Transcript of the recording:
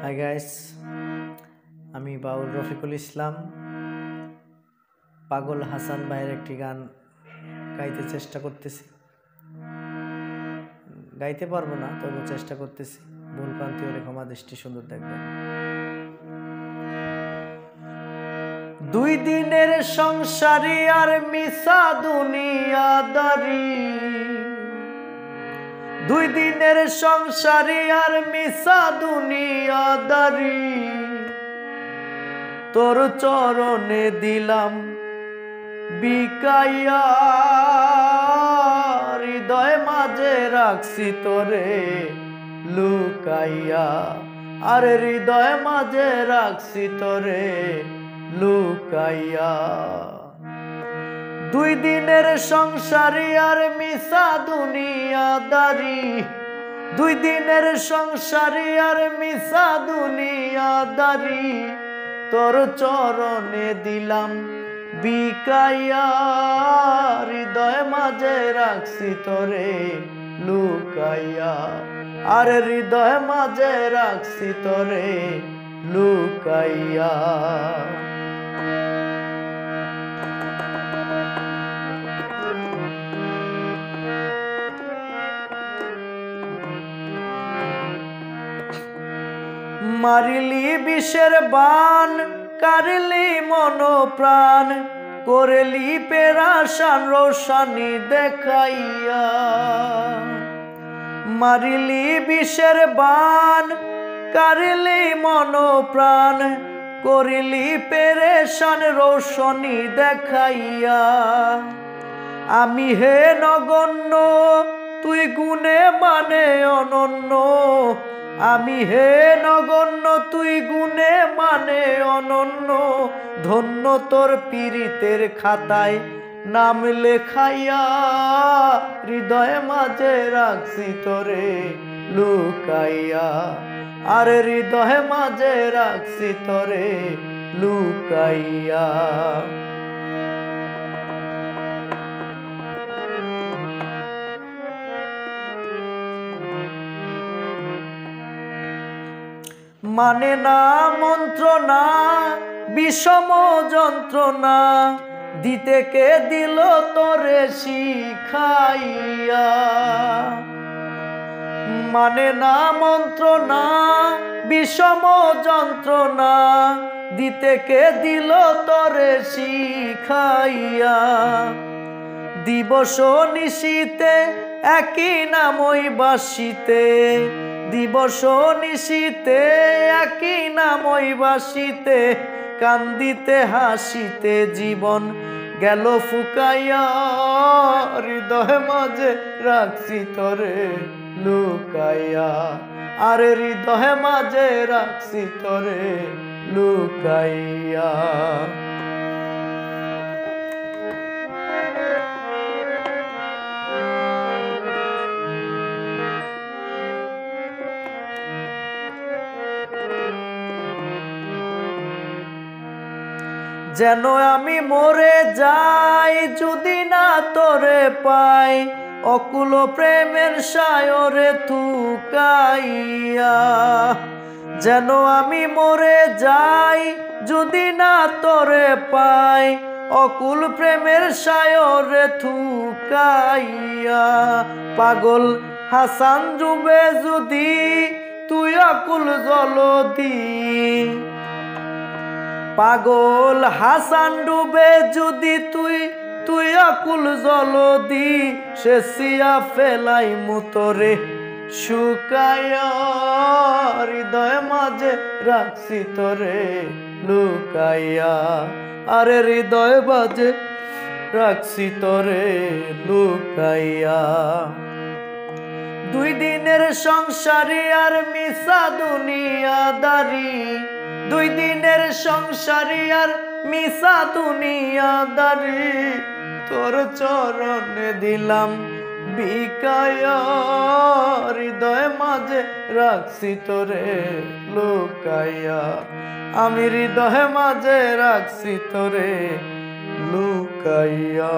Hi guys, আমি বাউল রফিকুল ইসলাম পাগল হাসান ভাইয়ের একটি গান গাইতে চেষ্টা করতেছি। গাইতে পারবো না, তবু চেষ্টা করতেছি। ভুল প্রান্তি হলে ক্ষমা দৃষ্টি সুন্দর দেখবেন। দুই দিনের সংসারী আর মিশা দুনিয়াদারি, দুই দিনের সংসারী আর মিশা দুনিয়াদারি, তোর চরণে দিলাম বিকাইয়া, হৃদয় মাঝে রাখছি তোরে লুকাইয়া, আর হৃদয় মাঝে রাখছি তোরে লুকাইয়া। দুই দিনের সংসারী আর মিশা দুনিয়াদারি, দুই দিনের সংসারী আর মিশা দুনিয়াদারি, তোর চরণে দিলাম বিকাইয়া, হৃদয় মাঝে রাখছি তোরে লুকাইয়া, আর হৃদয় মাঝে রাখছি তোরে লুকাইয়া। মারিলি বিষের বান, কারিলি মন প্রাণ, করলি পেরাশান রোশানি দেখাইয়া। মারিলি বিষের বান, কারিলি মন প্রাণ, করিলি পেরেশান রোশনি দেখাইয়া। আমি হে নগণ্য, তুই গুণে মানে অনন্য, আমি হে নগণ্য, তুই গুণে মানে অনন্য, ধন্য তোর পীড়িতের খাতায় নাম লেখাইয়া, হৃদয় মাঝে রাখছি তোরে লুকাইয়া, আর হৃদয় মাঝে রাখছি তোরে লুকাইয়া। মানে না মন্ত্রণা বিষম যন্ত্রণা, দিতে কে দিল তোরে শিখাইয়া। মানে না মন্ত্রণা বিষম যন্ত্রণা, দিতে কে দিল তোরে শিখাইয়া। দিবস নিশীতে একই নামই বাসিতে, দিবস নিশীতে একই নামই বাসিতে, কান্দিতে হাসিতে জীবন গেল ফুকাইয়া, হৃদয় মাঝে রাখছি তোরে লুকাইয়া, আর হৃদয় মাঝে রাখছি তোরে লুকাইয়া। যেন আমি মরে যাই যদি না তোরে পাই, অকুল প্রেমের সায়রে থুকাইয়া। যেন আমি মরে যাই যদি না তোরে পাই, অকুল প্রেমের সায়রে থুকাইয়া। পাগল হাসান ডুবে যদি তুই অকুল জলদি, পাগল হাসান ডুবে যদি তুই আকুল জলদি, সে সিয়া ফেলাই মুতরে শুকাইয়া, হৃদয় মাঝে রাখছি তোরে লুকাইয়া, আরে হৃদয় মাঝে রাখছি তোরে লুকাইয়া। দুই দিনের সংসারী আর মিশা দুনিয়াদারি, দুই দিনের সংসারী আর মিশা দুনিয়াদারি, তোর চরণে দিলাম বিকাইয়া, হৃদয় মাঝে রাখছি তোরে লুকাইয়া, আমি হৃদয় মাঝে রাখছি তোরে লুকাইয়া।